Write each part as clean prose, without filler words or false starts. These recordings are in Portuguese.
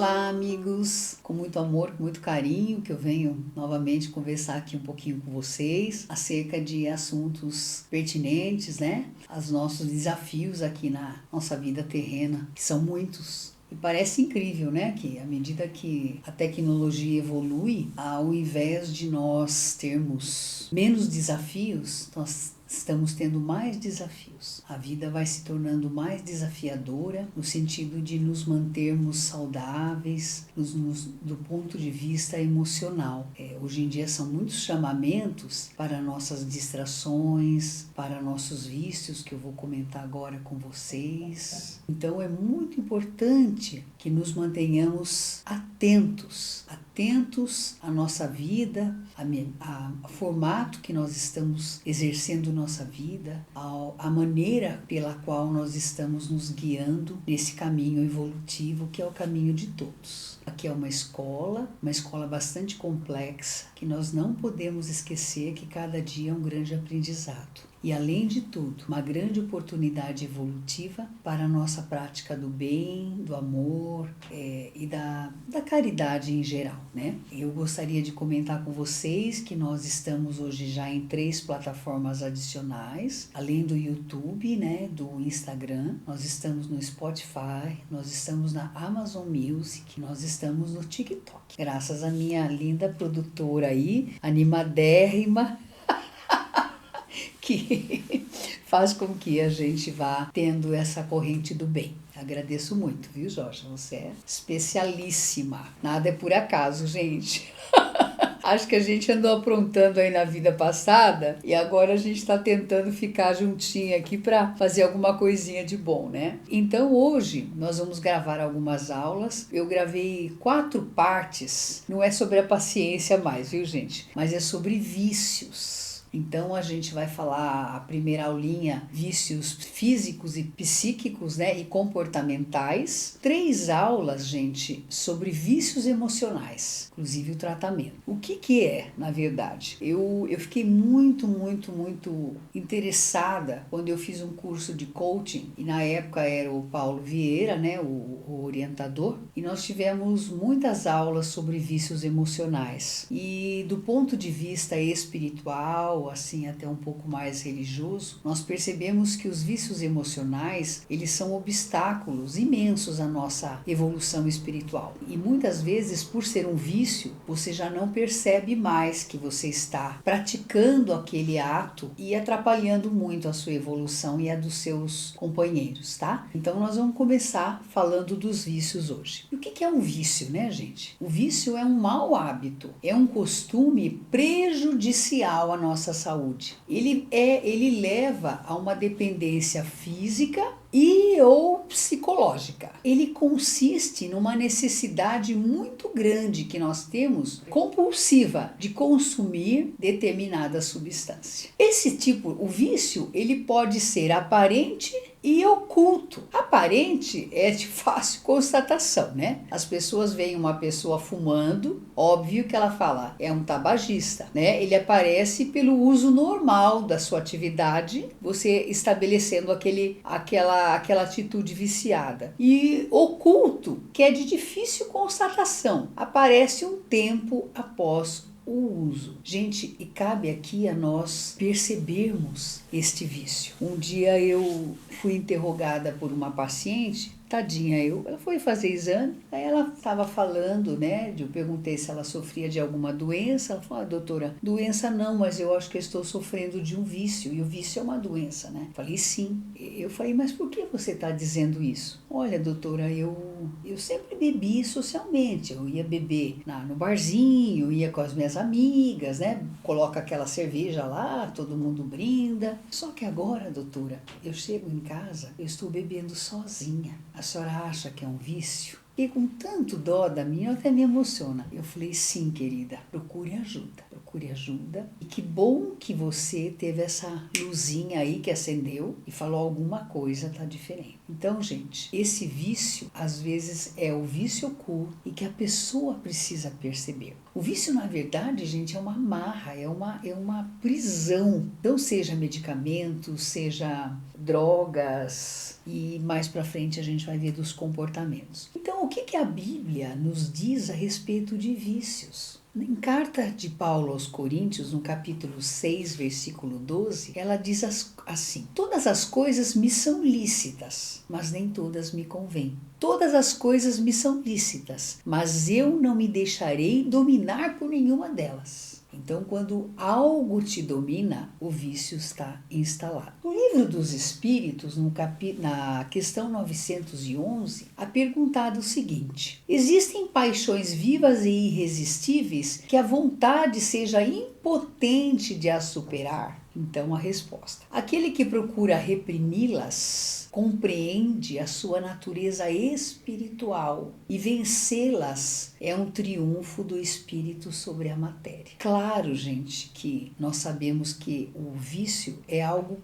Olá, amigos! Com muito amor, com muito carinho, que eu venho novamente conversar aqui um pouquinho com vocês acerca de assuntos pertinentes, né? Aos nossos desafios aqui na nossa vida terrena, que são muitos. E parece incrível, né? Que à medida que a tecnologia evolui, ao invés de nós termos menos desafios, nós estamos tendo mais desafios. A vida vai se tornando mais desafiadora no sentido de nos mantermos saudáveis do ponto de vista emocional. Hoje em dia são muitos chamamentos para nossas distrações, para nossos vícios, que eu vou comentar agora com vocês. Então é muito importante que nos mantenhamos atentos à nossa vida, ao formato que nós estamos exercendo nossa vida, à maneira pela qual nós estamos nos guiando nesse caminho evolutivo que é o caminho de todos. Aqui é uma escola bastante complexa, que nós não podemos esquecer que cada dia é um grande aprendizado. E além de tudo, uma grande oportunidade evolutiva para a nossa prática do bem, do amor e da caridade em geral, né? Eu gostaria de comentar com vocês que nós estamos hoje já em 3 plataformas adicionais, além do YouTube, né, do Instagram, nós estamos no Spotify, nós estamos na Amazon Music, nós estamos no TikTok. Graças à minha linda produtora aí, animadérrima, que faz com que a gente vá tendo essa corrente do bem. Agradeço muito, viu, Jorge? Você é especialíssima. Nada é por acaso, gente. Acho que a gente andou aprontando aí na vida passada e agora a gente está tentando ficar juntinho aqui para fazer alguma coisinha de bom, né? Então hoje nós vamos gravar algumas aulas. Eu gravei 4 partes. Não é sobre a paciência mais, viu, gente? Mas é sobre vícios. Então a gente vai falar a primeira aulinha, vícios físicos e psíquicos, né, e comportamentais. 3 aulas, gente, sobre vícios emocionais, inclusive o tratamento. O que é, na verdade? Eu fiquei muito interessada quando eu fiz um curso de coaching, e na época era o Paulo Vieira, né, o orientador, e nós tivemos muitas aulas sobre vícios emocionais. E do ponto de vista espiritual, assim até um pouco mais religioso, nós percebemos que os vícios emocionais, eles são obstáculos imensos à nossa evolução espiritual. E muitas vezes, por ser um vício, você já não percebe mais que você está praticando aquele ato e atrapalhando muito a sua evolução e a dos seus companheiros, tá? Então nós vamos começar falando dos vícios hoje. E o que é um vício, né, gente? O vício é um mau hábito, é um costume prejudicial à nossa saúde. Ele leva a uma dependência física e ou psicológica. Ele consiste numa necessidade muito grande que nós temos, compulsiva, de consumir determinada substância. Esse tipo, o vício, ele pode ser aparente e oculto. Aparente é de fácil constatação, né? As pessoas veem uma pessoa fumando, óbvio que ela fala, é um tabagista, né? Ele aparece pelo uso normal da sua atividade, você estabelecendo aquela atitude viciada. E oculto, que é de difícil constatação, aparece um tempo após o uso. Gente, e cabe aqui a nós percebermos este vício. Um dia eu fui interrogada por uma paciente, tadinha ela foi fazer exame, aí ela estava falando, né, eu perguntei se ela sofria de alguma doença, ela falou, doutora, doença não, mas eu acho que eu estou sofrendo de um vício, e o vício é uma doença, né? Falei, sim. Eu falei, mas por que você está dizendo isso? Olha, doutora, eu sempre bebi socialmente, eu ia beber no barzinho, ia com as minhas amigas, né, coloca aquela cerveja lá, todo mundo brinda, só que agora, doutora, eu chego em casa, eu estou bebendo sozinha. A senhora acha que é um vício? E com tanto dó da minha, até me emociona. Eu falei, sim, querida, procure ajuda. E que bom que você teve essa luzinha aí que acendeu e falou alguma coisa tá diferente. Então, gente, esse vício, às vezes, é o vício oculto e que a pessoa precisa perceber. O vício, na verdade, gente, é uma amarra, é uma prisão. Então, seja medicamento, seja drogas e mais para frente a gente vai ver dos comportamentos. Então, o que a Bíblia nos diz a respeito de vícios? Em carta de Paulo aos Coríntios, no capítulo 6, versículo 12, ela diz assim: todas as coisas me são lícitas, mas nem todas me convêm. Todas as coisas me são lícitas, mas eu não me deixarei dominar por nenhuma delas. Então, quando algo te domina, o vício está instalado. No Livro dos Espíritos, na questão 911, é perguntado o seguinte: existem paixões vivas e irresistíveis que a vontade seja impotente de as superar? Então, a resposta: aquele que procura reprimi-las compreende a sua natureza espiritual e vencê-las é um triunfo do espírito sobre a matéria. Claro, gente, que nós sabemos que o vício é algo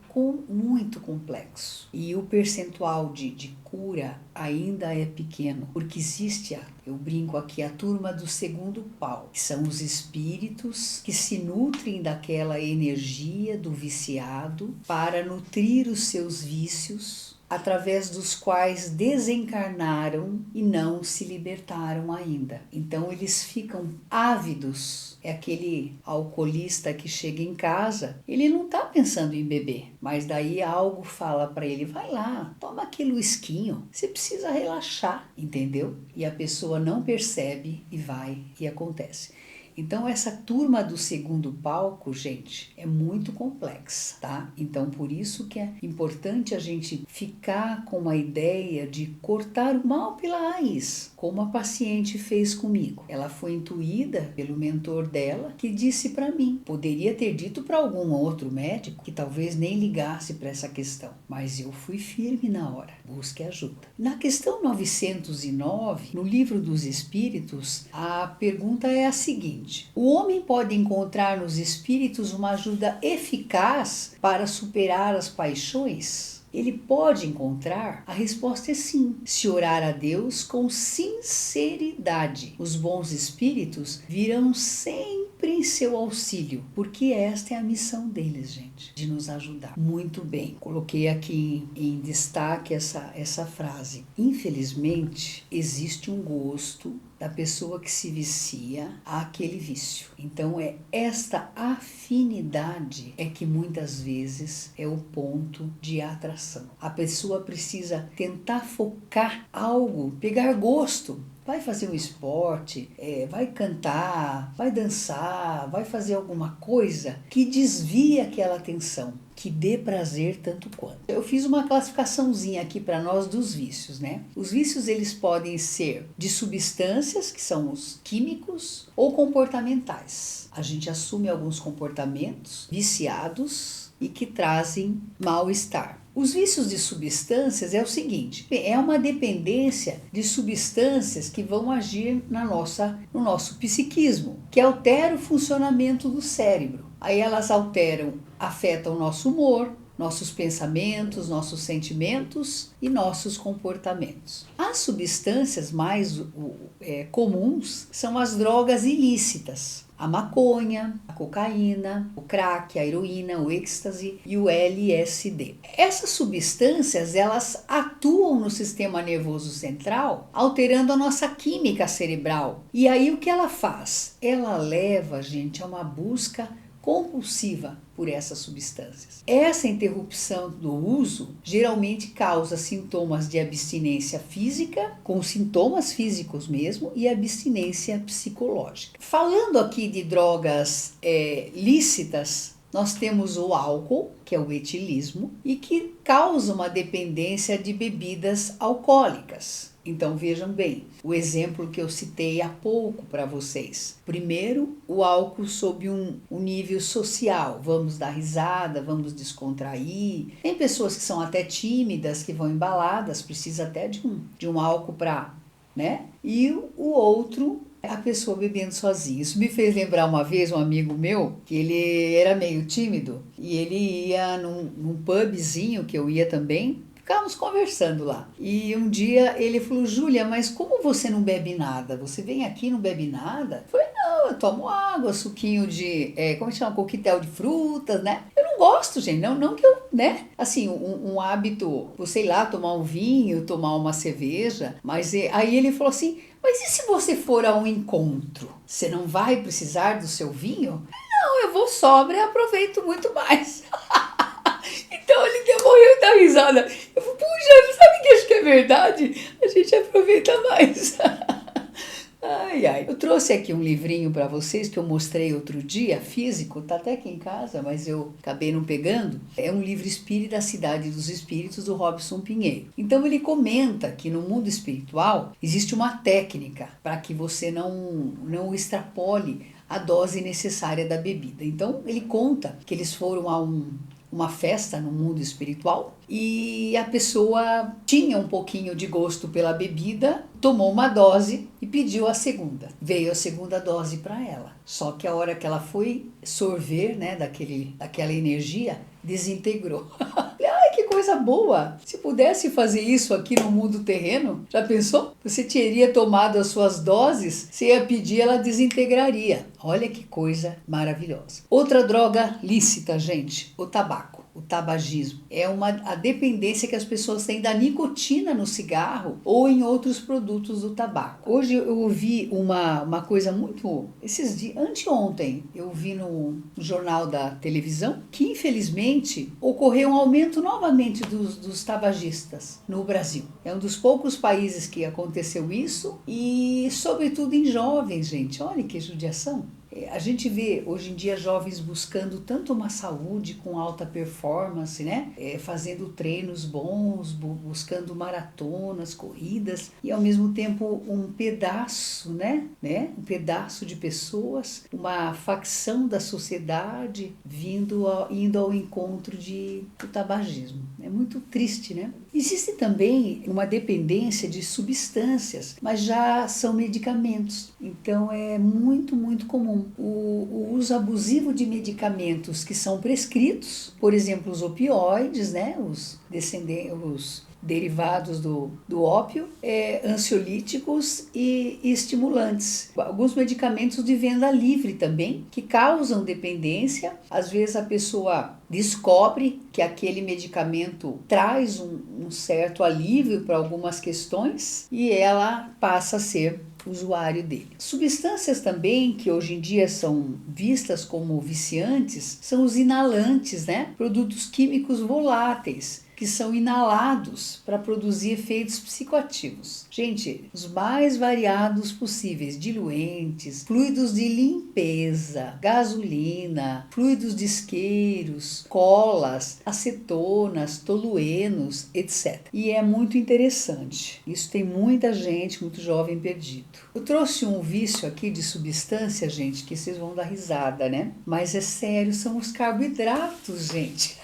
muito complexo e o percentual de cura ainda é pequeno, porque existe, eu brinco aqui, a turma do segundo pau, que são os espíritos que se nutrem daquela energia do viciado para nutrir os seus vícios, através dos quais desencarnaram e não se libertaram ainda. Então eles ficam ávidos. É aquele alcoolista que chega em casa, ele não está pensando em beber, mas daí algo fala para ele: vai lá, toma aquele whiskinho, você precisa relaxar, entendeu? E a pessoa não percebe e vai e acontece. Então, essa turma do segundo palco, gente, é muito complexa, tá? Então, por isso que é importante a gente ficar com a ideia de cortar o mal pela raiz, como a paciente fez comigo. Ela foi intuída pelo mentor dela, que disse para mim. Poderia ter dito para algum outro médico, que talvez nem ligasse para essa questão, mas eu fui firme na hora. Busque ajuda. Na questão 909, no Livro dos Espíritos, a pergunta é a seguinte: o homem pode encontrar nos espíritos uma ajuda eficaz para superar as paixões? Ele pode encontrar? A resposta é sim, se orar a Deus com sinceridade. Os bons espíritos virão sempre em seu auxílio, porque esta é a missão deles, gente, de nos ajudar. Muito bem, coloquei aqui em destaque essa frase. Infelizmente, existe um gosto da pessoa que se vicia àquele vício. Então, esta afinidade é que muitas vezes é o ponto de atração. A pessoa precisa tentar focar algo, pegar gosto. Vai fazer um esporte, vai cantar, vai dançar, vai fazer alguma coisa que desvie aquela atenção, que dê prazer tanto quanto. Eu fiz uma classificaçãozinha aqui para nós dos vícios, né? Os vícios, eles podem ser de substâncias, que são os químicos, ou comportamentais. A gente assume alguns comportamentos viciados e que trazem mal-estar. Os vícios de substâncias é o seguinte: é uma dependência de substâncias que vão agir no nosso psiquismo, que altera o funcionamento do cérebro. Aí elas afetam o nosso humor, nossos pensamentos, nossos sentimentos e nossos comportamentos. As substâncias mais comuns são as drogas ilícitas. A maconha, a cocaína, o crack, a heroína, o êxtase e o LSD. Essas substâncias, elas atuam no sistema nervoso central, alterando a nossa química cerebral. E aí o que ela faz? Ela leva a gente a uma busca compulsiva por essas substâncias. Essa interrupção do uso geralmente causa sintomas de abstinência física, com sintomas físicos mesmo, e abstinência psicológica. Falando aqui de drogas lícitas, nós temos o álcool, que é o etilismo, e que causa uma dependência de bebidas alcoólicas. Então vejam bem, o exemplo que eu citei há pouco para vocês. Primeiro, o álcool sob um nível social. Vamos dar risada, vamos descontrair. Tem pessoas que são até tímidas, que vão em baladas, precisa até de um álcool para, né? E o outro, a pessoa bebendo sozinha. Isso me fez lembrar uma vez um amigo meu, que ele era meio tímido, e ele ia num pubzinho que eu ia também. Ficávamos conversando lá. E um dia ele falou: Júlia, mas como você não bebe nada? Você vem aqui e não bebe nada? Eu falei: Não, eu tomo água, suquinho de, como chama? Coquetel de frutas, né? Eu não gosto, gente, não que eu, né? Assim, um hábito, sei lá, tomar um vinho, tomar uma cerveja, mas aí ele falou assim, mas e se você for a um encontro? Você não vai precisar do seu vinho? Não, eu vou sóbria e aproveito muito mais. Então ele morreu da risada. Eu falei, puxa, sabe que acho que é verdade? A gente aproveita mais. Ai, ai. Eu trouxe aqui um livrinho para vocês que eu mostrei outro dia, físico, tá até aqui em casa, mas eu acabei não pegando. É um livro Espírito da Cidade dos Espíritos, do Robson Pinheiro. Então ele comenta que no mundo espiritual existe uma técnica para que você não extrapole a dose necessária da bebida. Então ele conta que eles foram a uma festa no mundo espiritual e a pessoa tinha um pouquinho de gosto pela bebida, tomou uma dose e pediu a segunda. Veio a segunda dose para ela. Só que a hora que ela foi sorver, né, daquela energia, desintegrou. Ai, que coisa boa! Se pudesse fazer isso aqui no mundo terreno, já pensou? Você teria tomado as suas doses, você ia pedir, ela desintegraria. Olha que coisa maravilhosa. Outra droga lícita, gente, o tabaco. O tabagismo é a dependência que as pessoas têm da nicotina no cigarro ou em outros produtos do tabaco. Hoje eu ouvi uma coisa muito... anteontem eu vi no jornal da televisão que infelizmente ocorreu um aumento novamente dos tabagistas no Brasil. É um dos poucos países que aconteceu isso e sobretudo em jovens, gente. Olha que judiação. A gente vê hoje em dia jovens buscando tanto uma saúde com alta performance, né? Fazendo treinos bons, buscando maratonas, corridas e ao mesmo tempo um pedaço, né? Um pedaço de pessoas, uma facção da sociedade indo ao encontro do tabagismo. É muito triste, né? Existe também uma dependência de substâncias, mas já são medicamentos. Então é muito, muito comum o uso abusivo de medicamentos que são prescritos, por exemplo, os opioides, né? Os derivados do ópio, ansiolíticos e estimulantes. Alguns medicamentos de venda livre também, que causam dependência. Às vezes a pessoa descobre que aquele medicamento traz um certo alívio para algumas questões e ela passa a ser usuário dele. Substâncias também que hoje em dia são vistas como viciantes são os inalantes, né? Produtos químicos voláteis que são inalados para produzir efeitos psicoativos. Gente, os mais variados possíveis, diluentes, fluidos de limpeza, gasolina, fluidos de isqueiros, colas, acetonas, toluenos, etc. E é muito interessante. Isso tem muita gente, muito jovem perdido. Eu trouxe um vício aqui de substância, gente, que vocês vão dar risada, né? Mas é sério, são os carboidratos, gente.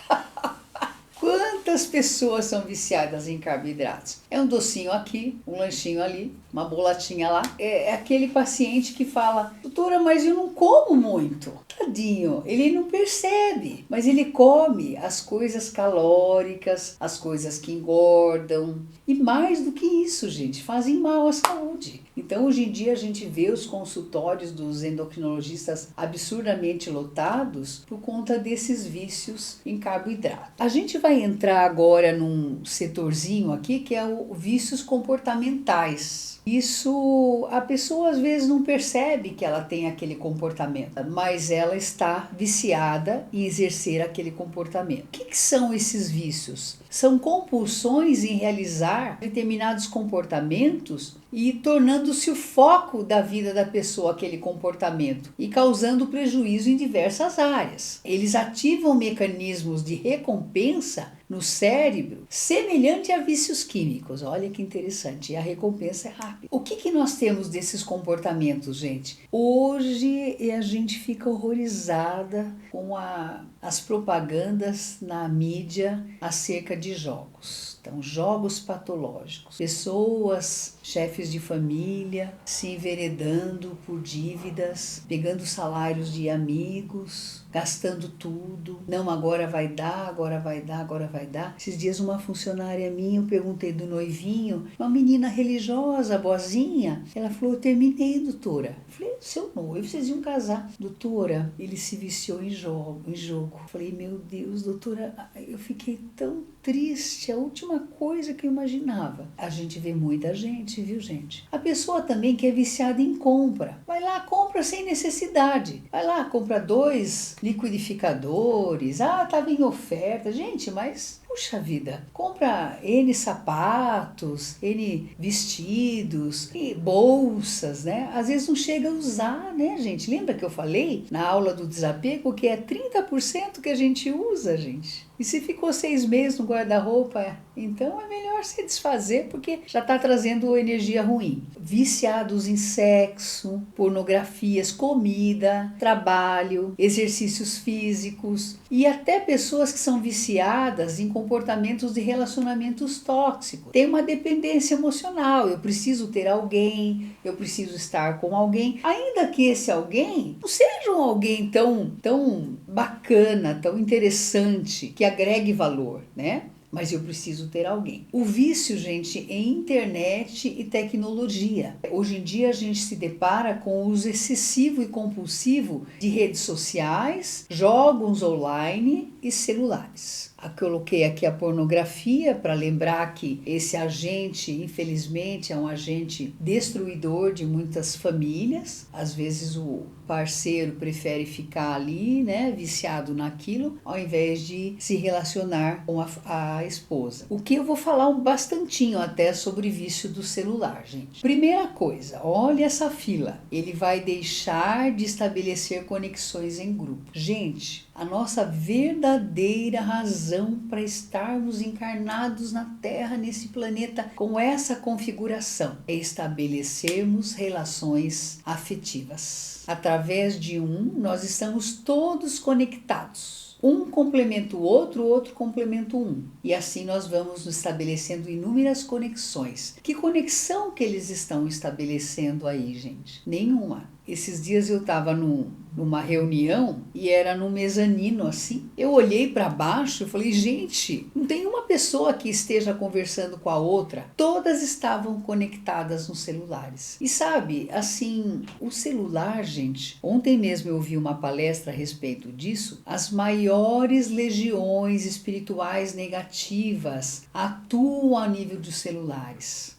Quantas pessoas são viciadas em carboidratos? É um docinho aqui, um lanchinho ali, uma bolachinha lá. É aquele paciente que fala, doutora, mas eu não como muito. Tadinho, ele não percebe, mas ele come as coisas calóricas, as coisas que engordam. E mais do que isso, gente, fazem mal à saúde. Então, hoje em dia, a gente vê os consultórios dos endocrinologistas absurdamente lotados por conta desses vícios em carboidrato. A gente vai entrar agora num setorzinho aqui que é o vícios comportamentais. Isso, a pessoa às vezes não percebe que ela tem aquele comportamento, mas ela está viciada em exercer aquele comportamento. O que são esses vícios? São compulsões em realizar determinados comportamentos e tornando-se o foco da vida da pessoa aquele comportamento e causando prejuízo em diversas áreas. Eles ativam mecanismos de recompensa no cérebro semelhante a vícios químicos. Olha que interessante, e a recompensa é rápida. O que nós temos desses comportamentos, gente? Hoje a gente fica horrorizada com as propagandas na mídia acerca de jogos. Então, jogos patológicos. Pessoas, chefes de família, se enveredando por dívidas, pegando salários de amigos, gastando tudo. Não, agora vai dar, agora vai dar, agora vai dar. Esses dias uma funcionária minha, eu perguntei do noivinho, uma menina religiosa, boazinha, ela falou, eu terminei, doutora. Eu falei, seu noivo, vocês iam casar. Doutora, ele se viciou em jogo. Falei, meu Deus, doutora, eu fiquei tão triste, a última coisa que eu imaginava. A gente vê muita gente, viu, gente? A pessoa também que é viciada em compra. Vai lá, compra sem necessidade. Vai lá, compra 2 liquidificadores. Tava em oferta. Gente, mas puxa vida, compra N sapatos, N vestidos, e bolsas, né? Às vezes não chega a usar, né, gente? Lembra que eu falei na aula do desapego que é 30% que a gente usa, gente? E se ficou 6 meses no guarda-roupa, então é melhor se desfazer porque já está trazendo energia ruim. Viciados em sexo, pornografias, comida, trabalho, exercícios físicos e até pessoas que são viciadas em comportamentos de relacionamentos tóxicos. Tem uma dependência emocional, eu preciso ter alguém, eu preciso estar com alguém, ainda que esse alguém não seja um alguém tão bacana, tão interessante, que agregue valor, né? Mas eu preciso ter alguém. O vício, gente, em internet e tecnologia. Hoje em dia a gente se depara com o uso excessivo e compulsivo de redes sociais, jogos online e celulares. Eu coloquei aqui a pornografia para lembrar que esse agente, infelizmente, é um agente destruidor de muitas famílias. Às vezes o parceiro prefere ficar ali, né, viciado naquilo, ao invés de se relacionar com a esposa. O que eu vou falar bastantinho até sobre vício do celular, gente. Primeira coisa, olha essa fila. Ele vai deixar de estabelecer conexões em grupo. Gente, a nossa verdadeira razão para estarmos encarnados na Terra, nesse planeta, com essa configuração, é estabelecermos relações afetivas. Através de nós estamos todos conectados. Um complementa o outro complementa um. E assim nós vamos nos estabelecendo inúmeras conexões. Que conexão que eles estão estabelecendo aí, gente? Nenhuma. Esses dias eu estava numa reunião e era num mezanino assim. Eu olhei para baixo e falei, gente, não tem uma pessoa que esteja conversando com a outra. Todas estavam conectadas nos celulares. E sabe, assim, o celular, gente, ontem mesmo eu ouvi uma palestra a respeito disso. As maiores legiões espirituais negativas atuam ao nível dos celulares.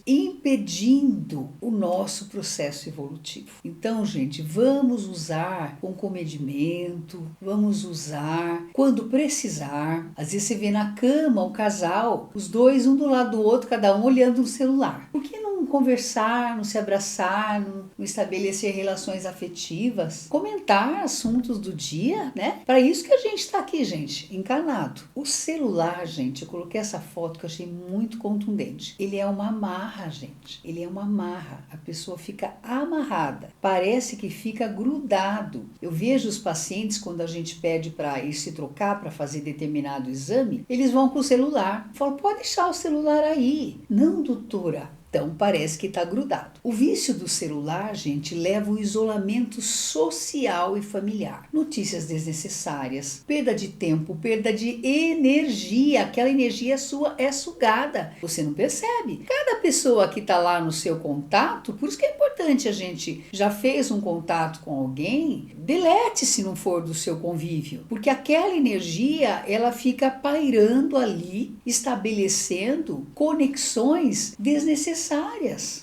Impedindo o nosso processo evolutivo. Então, gente, vamos usar com comedimento, vamos usar quando precisar. Às vezes você vê na cama o casal, os dois um do lado do outro, cada um olhando no celular. Por que não conversar, não se abraçar, não estabelecer relações afetivas, comentar assuntos do dia, né? Para isso que a gente está aqui, gente, encarnado. O celular, gente, eu coloquei essa foto que eu achei muito contundente. Ele é uma amarra, gente. Ele é uma amarra. A pessoa fica amarrada. Parece que fica grudado. Eu vejo os pacientes, quando a gente pede para ir se trocar para fazer determinado exame, eles vão com o celular. Eu falo, pode deixar o celular aí. Não, doutora. Então parece que está grudado. O vício do celular, gente, leva ao isolamento social e familiar. Notícias desnecessárias, perda de tempo, perda de energia. Aquela energia sua é sugada. Você não percebe. Cada pessoa que está lá no seu contato, por isso que é importante a gente já fez um contato com alguém, delete se não for do seu convívio. Porque aquela energia, ela fica pairando ali, estabelecendo conexões desnecessárias.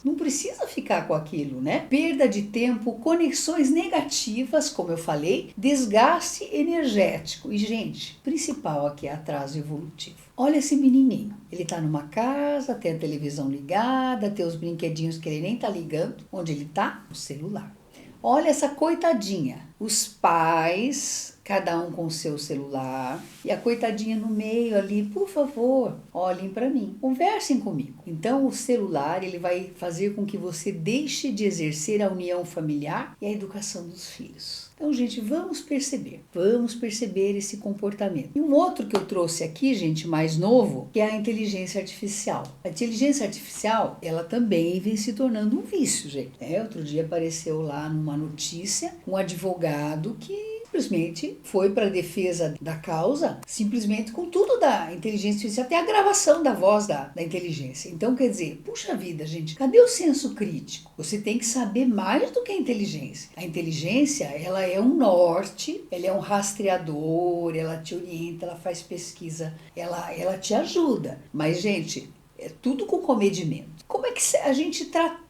Não precisa ficar com aquilo, né? Perda de tempo, conexões negativas, como eu falei, desgaste energético. E, gente, principal aqui é atraso evolutivo. Olha esse menininho. Ele tá numa casa, tem a televisão ligada, tem os brinquedinhos que ele nem tá ligando. Onde ele tá? No celular. Olha essa coitadinha. Os pais, cada um com o seu celular, e a coitadinha no meio ali, por favor, olhem para mim, conversem comigo. Então o celular, ele vai fazer com que você deixe de exercer a união familiar e a educação dos filhos. Então, gente, vamos perceber esse comportamento. E um outro que eu trouxe aqui, gente, mais novo, que é a inteligência artificial. A inteligência artificial, ela também vem se tornando um vício, gente. Outro dia apareceu lá numa notícia um advogado que simplesmente foi para a defesa da causa, simplesmente com tudo da inteligência artificial, até a gravação da voz da inteligência. Então, quer dizer, puxa vida, gente, cadê o senso crítico? Você tem que saber mais do que a inteligência. A inteligência, ela é um norte, ela é um rastreador, ela te orienta, ela faz pesquisa, ela te ajuda. Mas, gente, é tudo com comedimento. Como é que a gente trata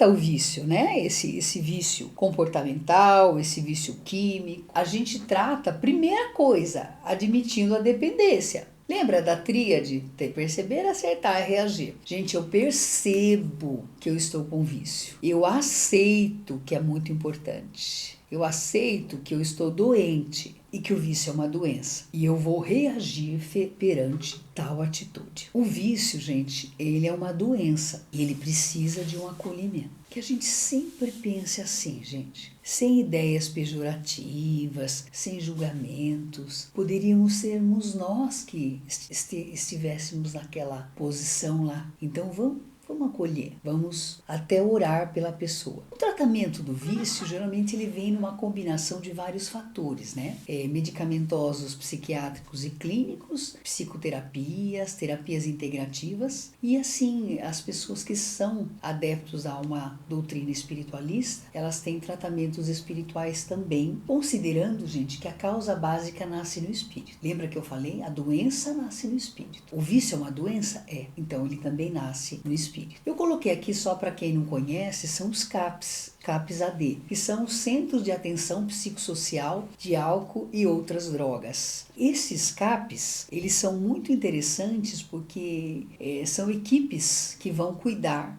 o vício, né? Esse vício comportamental, esse vício químico. A gente trata, primeira coisa, admitindo a dependência. Lembra da tríade? Perceber, acertar e reagir. Gente, eu percebo que eu estou com vício. Eu aceito que é muito importante. Eu aceito que eu estou doente e que o vício é uma doença. E eu vou reagir perante tal atitude. O vício, gente, ele é uma doença e ele precisa de um acolhimento. Que a gente sempre pense assim, gente. Sem ideias pejorativas, sem julgamentos. Poderíamos sermos nós que estivéssemos naquela posição lá. Então vamos acolher, vamos até orar pela pessoa. O tratamento do vício, geralmente ele vem numa combinação de vários fatores, né? Medicamentosos, psiquiátricos e clínicos, psicoterapias, terapias integrativas e assim, as pessoas que são adeptos a uma doutrina espiritualista, elas têm tratamentos espirituais também, considerando, gente, que a causa básica nasce no espírito. Lembra que eu falei? A doença nasce no espírito. O vício é uma doença? É. Então ele também nasce no espírito. Eu coloquei aqui só para quem não conhece, são os CAPs AD, que são os Centros de Atenção Psicossocial de Álcool e Outras Drogas. Esses CAPs, eles são muito interessantes porque são equipes que vão cuidar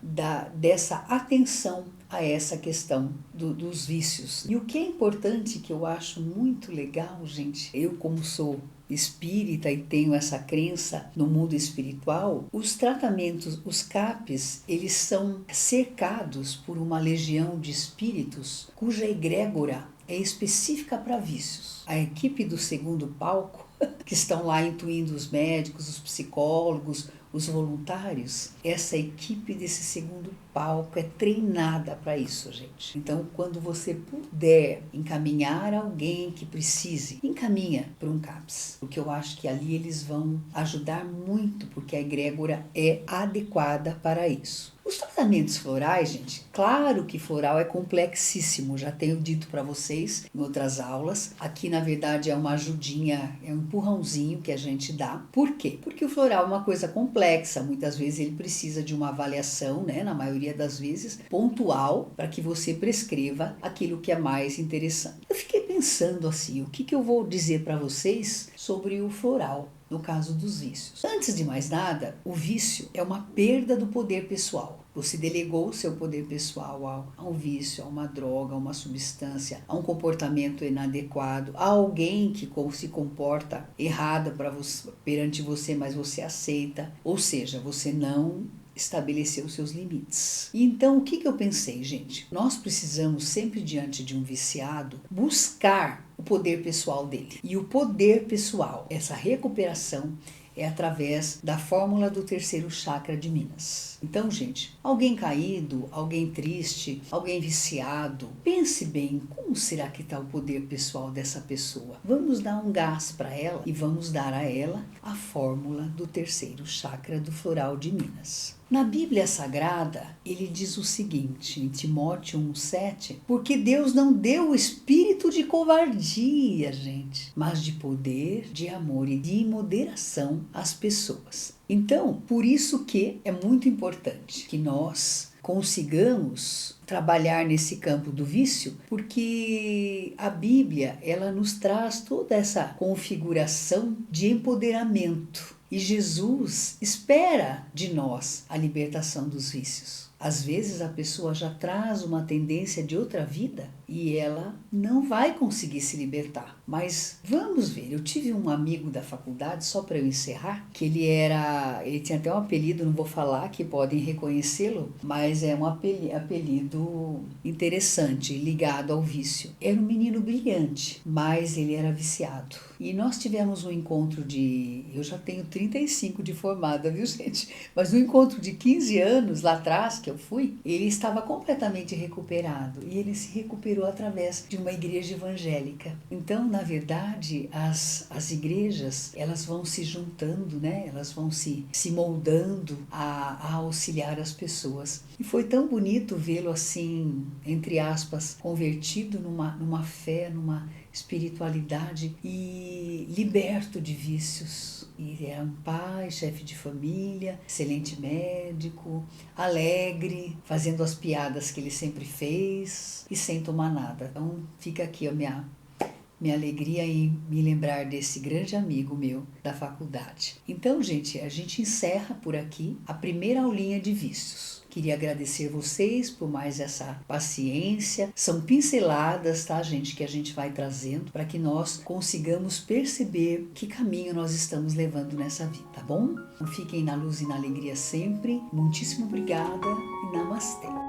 dessa atenção a essa questão dos vícios. E o que é importante, que eu acho muito legal, gente, eu como sou espírita e tenho essa crença no mundo espiritual, os tratamentos, os CAPs, eles são cercados por uma legião de espíritos cuja egrégora é específica para vícios. A equipe do segundo palco, que estão lá intuindo os médicos, os psicólogos, os voluntários, essa equipe desse segundo palco é treinada para isso, gente. Então, quando você puder encaminhar alguém que precise, encaminha para um CAPS, porque eu acho que ali eles vão ajudar muito, porque a egrégora é adequada para isso. Os tratamentos florais, gente, claro que floral é complexíssimo, já tenho dito para vocês em outras aulas. Aqui, na verdade, é uma ajudinha, é um empurrãozinho que a gente dá. Por quê? Porque o floral é uma coisa complexa, muitas vezes ele precisa de uma avaliação, né, na maioria das vezes, pontual, para que você prescreva aquilo que é mais interessante. Eu fiquei pensando assim, o que eu vou dizer para vocês sobre o floral? No caso dos vícios. Antes de mais nada, o vício é uma perda do poder pessoal. Você delegou o seu poder pessoal a um vício, a uma droga, a uma substância, a um comportamento inadequado, a alguém que se comporta errado perante você, mas você aceita. Ou seja, você não estabeleceu seus limites. E então, o que eu pensei, gente? Nós precisamos sempre, diante de um viciado, buscar o poder pessoal dele. E o poder pessoal, essa recuperação, é através da fórmula do terceiro chakra de Minas. Então, gente, alguém caído, alguém triste, alguém viciado, pense bem, como será que está o poder pessoal dessa pessoa? Vamos dar um gás para ela e vamos dar a ela a fórmula do terceiro chakra do floral de Minas. Na Bíblia Sagrada, ele diz o seguinte, em Timóteo 1,7, porque Deus não deu o espírito de covardia, gente, mas de poder, de amor e de moderação às pessoas. Então, por isso que é muito importante que nós consigamos trabalhar nesse campo do vício, porque a Bíblia, ela nos traz toda essa configuração de empoderamento. E Jesus espera de nós a libertação dos vícios. Às vezes a pessoa já traz uma tendência de outra vida e ela não vai conseguir se libertar. Mas vamos ver, eu tive um amigo da faculdade, só para eu encerrar, que ele tinha até um apelido, não vou falar, que podem reconhecê-lo, mas é um apelido interessante, ligado ao vício. Era um menino brilhante, mas ele era viciado. E nós tivemos um encontro eu já tenho 35 de formada, viu, gente? Mas um encontro de 15 anos lá atrás, que eu fui, ele estava completamente recuperado e ele se recuperou através de uma igreja evangélica. Então, na verdade, as igrejas, elas vão se juntando, né? Elas vão se moldando a auxiliar as pessoas. E foi tão bonito vê-lo assim, entre aspas, convertido numa fé, numa espiritualidade e liberto de vícios. E é um pai, chefe de família, excelente médico, alegre, fazendo as piadas que ele sempre fez e sem tomar nada. Então fica aqui a minha alegria em me lembrar desse grande amigo meu da faculdade. Então, gente, a gente encerra por aqui a primeira aulinha de vícios. Queria agradecer vocês por mais essa paciência. São pinceladas, tá, gente, que a gente vai trazendo para que nós consigamos perceber que caminho nós estamos levando nessa vida, tá bom? Então, fiquem na luz e na alegria sempre. Muitíssimo obrigada e namastê.